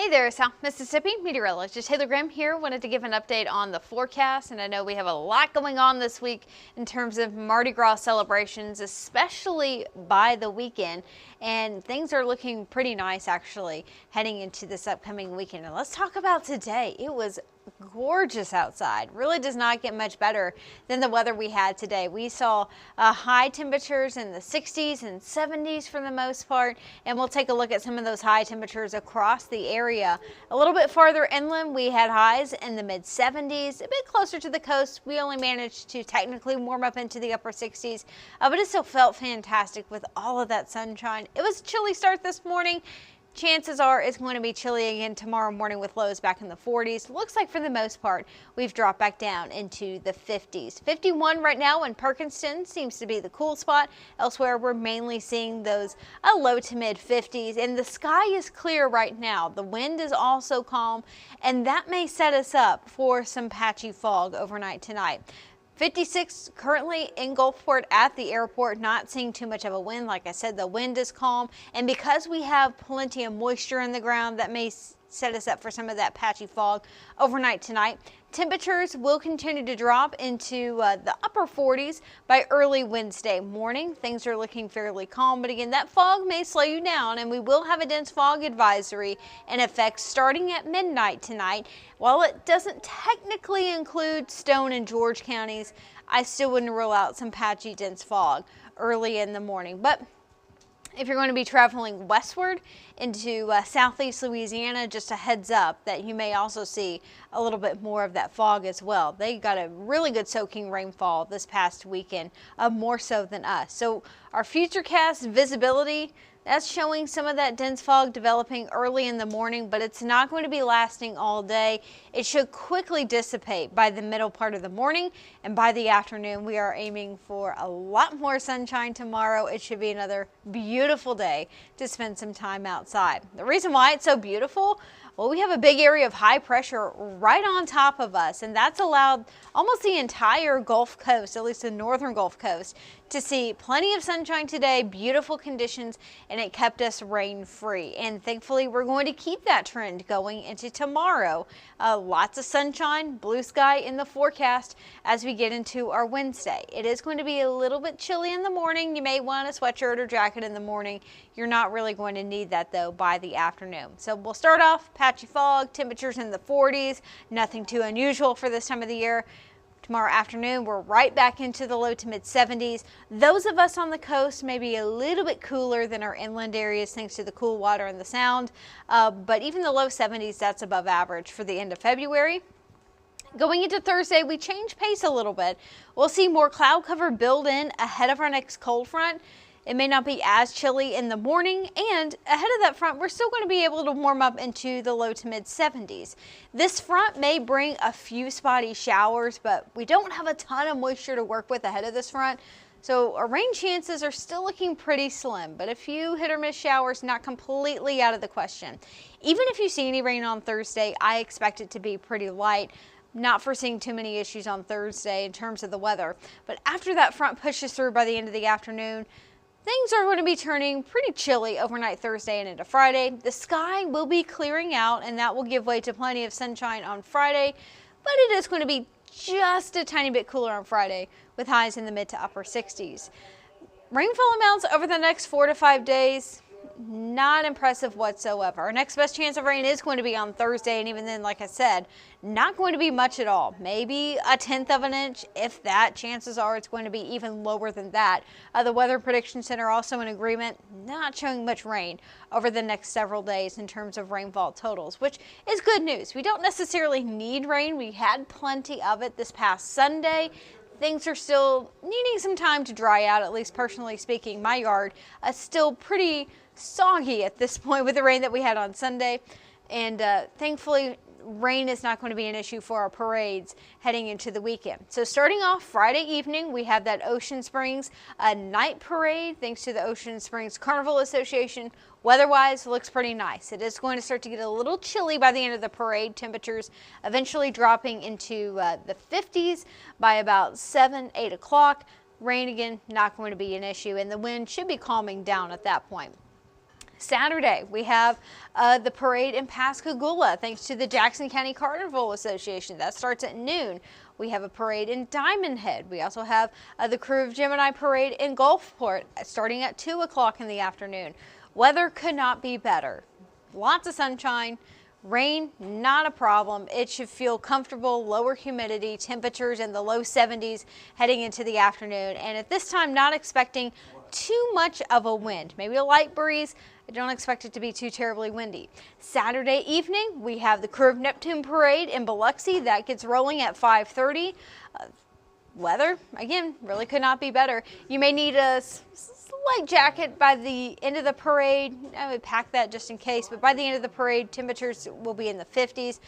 Hey there, South Mississippi. Meteorologist Taylor Graham here. Wanted to give an update on the forecast, and I know we have a lot going on this week in terms of Mardi Gras celebrations, especially by the weekend, and things are looking pretty nice actually heading into this upcoming weekend. And let's talk about today. It was gorgeous outside. Really does not get much better than the weather we had today. We saw high temperatures in the 60s and 70s for the most part, and we'll take a look at some of those high temperatures across the area. A little bit farther inland, we had highs in the mid 70s. A bit closer to the coast, we only managed to technically warm up into the upper 60s, but it still felt fantastic with all of that sunshine. It was a chilly start this morning. Chances are it's going to be chilly again tomorrow morning with lows back in the 40s. Looks like for the most part we've dropped back down into the 50s. 51 right now in Perkinston seems to be the cool spot. Elsewhere we're mainly seeing those low to mid 50s, and the sky is clear right now. The wind is also calm, and that may set us up for some patchy fog overnight tonight. 56 currently in Gulfport at the airport, not seeing too much of a wind. Like I said, the wind is calm, and because we have plenty of moisture in the ground, that may set us up for some of that patchy fog overnight tonight. Temperatures will continue to drop into the upper 40s by early Wednesday morning. Things are looking fairly calm, but again, that fog may slow you down, and we will have a dense fog advisory in effect starting at midnight tonight. While it doesn't technically include Stone and George counties, I still wouldn't rule out some patchy dense fog early in the morning. But if you're going to be traveling westward into southeast Louisiana, just a heads up that you may also see a little bit more of that fog as well. They got a really good soaking rainfall this past weekend, more so than us. So our futurecast visibility, that's showing some of that dense fog developing early in the morning, but it's not going to be lasting all day. It should quickly dissipate by the middle part of the morning, and by the afternoon we are aiming for a lot more sunshine tomorrow. It should be another beautiful day to spend some time outside. The reason why it's so beautiful, well, we have a big area of high pressure right on top of us, and that's allowed almost the entire Gulf Coast, at least the northern Gulf Coast, to see plenty of sunshine today, beautiful conditions, and it kept us rain free. And thankfully, we're going to keep that trend going into tomorrow. Lots of sunshine, blue sky in the forecast as we get into our Wednesday. It is going to be a little bit chilly in the morning. You may want a sweatshirt or jacket in the morning. You're not really going to need that though by the afternoon. So we'll start off patchy fog, temperatures in the 40s, nothing too unusual for this time of the year. Tomorrow afternoon, we're right back into the low to mid 70s. Those of us on the coast may be a little bit cooler than our inland areas thanks to the cool water and the sound, but even the low 70s, that's above average for the end of February. Going into Thursday, we change pace a little bit. We'll see more cloud cover build in ahead of our next cold front. It may not be as chilly in the morning, and ahead of that front, we're still going to be able to warm up into the low to mid 70s. This front may bring a few spotty showers, but we don't have a ton of moisture to work with ahead of this front. So our rain chances are still looking pretty slim, but a few hit or miss showers not completely out of the question. Even if you see any rain on Thursday, I expect it to be pretty light. Not foreseeing too many issues on Thursday in terms of the weather, but after that front pushes through by the end of the afternoon, things are going to be turning pretty chilly overnight Thursday and into Friday. The sky will be clearing out, and that will give way to plenty of sunshine on Friday, but it is going to be just a tiny bit cooler on Friday with highs in the mid to upper 60s. Rainfall amounts over the next 4 to 5 days, not impressive whatsoever. Our next best chance of rain is going to be on Thursday, and even then, like I said, not going to be much at all. Maybe a 1/10 of an inch, if that. Chances are it's going to be even lower than that. The Weather Prediction Center also in agreement, not showing much rain over the next several days in terms of rainfall totals, which is good news. We don't necessarily need rain. We had plenty of it this past Sunday. Things are still needing some time to dry out, at least personally speaking. My yard is still pretty soggy at this point with the rain that we had on Sunday, and thankfully rain is not going to be an issue for our parades heading into the weekend. So starting off Friday evening, we have that Ocean Springs night parade thanks to the Ocean Springs Carnival Association. Weather-wise, looks pretty nice. It is going to start to get a little chilly by the end of the parade. Temperatures eventually dropping into the 50s by about 7, 8 o'clock. Rain again, not going to be an issue, and the wind should be calming down at that point. Saturday, we have the parade in Pascagoula, thanks to the Jackson County Carnival Association. That starts at noon. We have a parade in Diamond Head. We also have the Crew of Gemini parade in Gulfport, starting at 2 o'clock in the afternoon. Weather could not be better. Lots of sunshine. Rain, not a problem. It should feel comfortable, lower humidity, temperatures in the low 70s heading into the afternoon. And at this time, not expecting too much of a wind, maybe a light breeze. I don't expect it to be too terribly windy. Saturday evening, we have the Crew of Neptune parade in Biloxi. That gets rolling at 5:30. Weather, again, really could not be better. You may need a slight jacket by the end of the parade. I would pack that just in case, but by the end of the parade, temperatures will be in the 50s.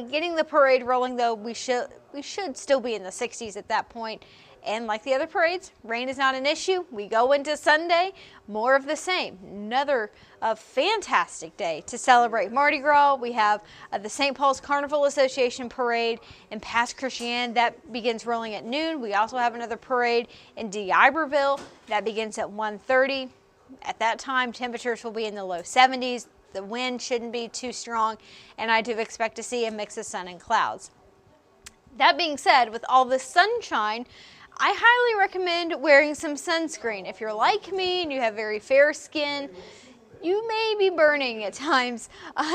Getting the parade rolling, though, we should still be in the 60s at that point. And like the other parades, rain is not an issue. We go into Sunday, more of the same. Another fantastic day to celebrate Mardi Gras. We have the St. Paul's Carnival Association parade in Pass Christian. That begins rolling at noon. We also have another parade in D'Iberville. That begins at 1:30. At that time, temperatures will be in the low 70s. The wind shouldn't be too strong, and I do expect to see a mix of sun and clouds. That being said, with all the sunshine, I highly recommend wearing some sunscreen. If you're like me and you have very fair skin, you may be burning at times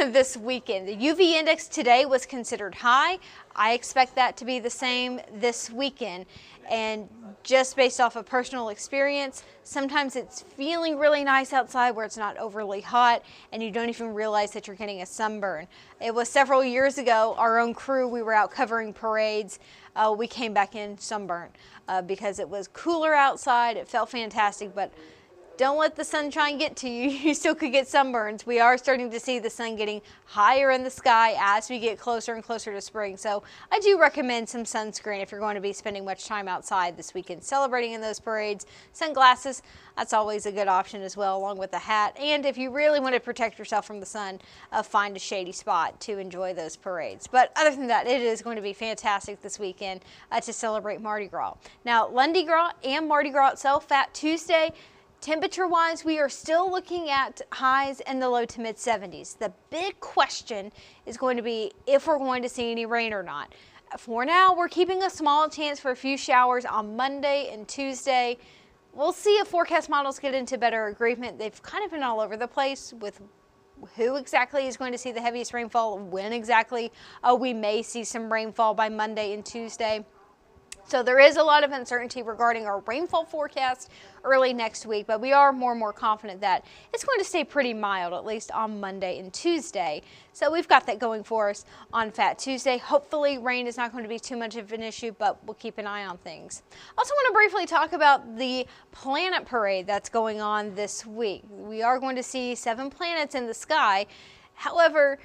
this weekend. The UV index today was considered high. I expect that to be the same this weekend. And just based off of personal experience, sometimes it's feeling really nice outside where it's not overly hot and you don't even realize that you're getting a sunburn. It was several years ago, our own crew, we were out covering parades. We came back in sunburned because it was cooler outside. It felt fantastic, but don't let the sunshine get to you. You still could get sunburns. We are starting to see the sun getting higher in the sky as we get closer and closer to spring. So I do recommend some sunscreen if you're going to be spending much time outside this weekend celebrating in those parades. Sunglasses, that's always a good option as well, along with a hat. And if you really want to protect yourself from the sun, find a shady spot to enjoy those parades. But other than that, it is going to be fantastic this weekend to celebrate Mardi Gras. Now, Lundi Gras and Mardi Gras itself, Fat Tuesday, temperature-wise, we are still looking at highs in the low to mid 70s. The big question is going to be if we're going to see any rain or not. For now, we're keeping a small chance for a few showers on Monday and Tuesday. We'll see if forecast models get into better agreement. They've kind of been all over the place with who exactly is going to see the heaviest rainfall, when exactly we may see some rainfall by Monday and Tuesday. So there is a lot of uncertainty regarding our rainfall forecast early next week, but we are more and more confident that it's going to stay pretty mild, at least on Monday and Tuesday. So we've got that going for us on Fat Tuesday. Hopefully rain is not going to be too much of an issue, but we'll keep an eye on things. Also want to briefly talk about the planet parade that's going on this week. We are going to see 7 planets in the sky. However,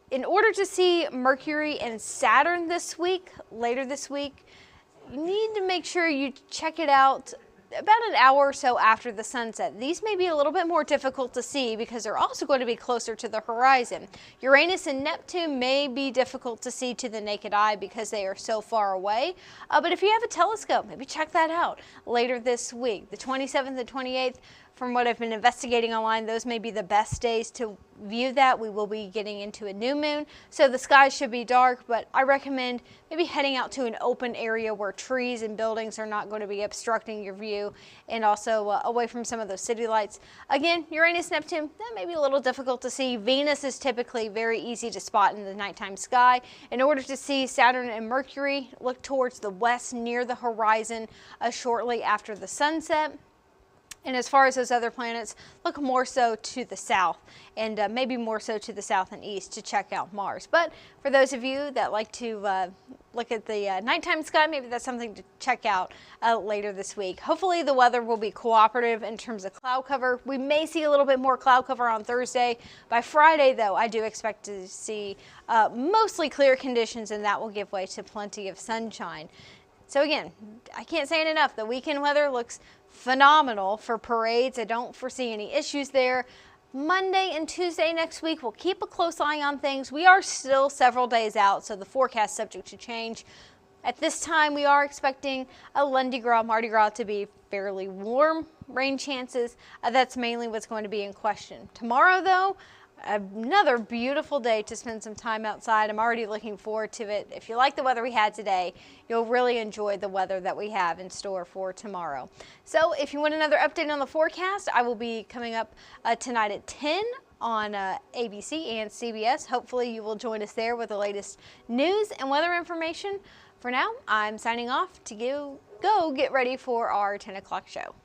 in order to see Mercury and Saturn this week, later this week, you need to make sure you check it out about an hour or so after the sunset. These may be a little bit more difficult to see because they're also going to be closer to the horizon. Uranus and Neptune may be difficult to see to the naked eye because they are so far away. But if you have a telescope, maybe check that out later this week. The 27th and 28th, from what I've been investigating online, those may be the best days to view that. We will be getting into a new moon, so the skies should be dark, but I recommend maybe heading out to an open area where trees and buildings are not going to be obstructing your view, and also away from some of those city lights. Again, Uranus, Neptune, that may be a little difficult to see. Venus is typically very easy to spot in the nighttime sky. In order to see Saturn and Mercury, look towards the west near the horizon shortly after the sunset. And as far as those other planets, look more so to the south and maybe more so to the south and east to check out Mars. But for those of you that like to look at the nighttime sky, maybe that's something to check out later this week. Hopefully the weather will be cooperative in terms of cloud cover. We may see a little bit more cloud cover on Thursday. By Friday, though, I do expect to see mostly clear conditions, and that will give way to plenty of sunshine. So again, I can't say it enough. The weekend weather looks phenomenal for parades. I don't foresee any issues there. Monday and Tuesday next week, we'll keep a close eye on things. We are still several days out, so the forecast is subject to change. At this time, we are expecting a Lundi Gras, Mardi Gras to be fairly warm. Rain chances, that's mainly what's going to be in question. Tomorrow, though, another beautiful day to spend some time outside. I'm already looking forward to it. If you like the weather we had today, you'll really enjoy the weather that we have in store for tomorrow. So if you want another update on the forecast, I will be coming up tonight at 10 on ABC and CBS. Hopefully you will join us there with the latest news and weather information. For now, I'm signing off to go get ready for our 10 o'clock show.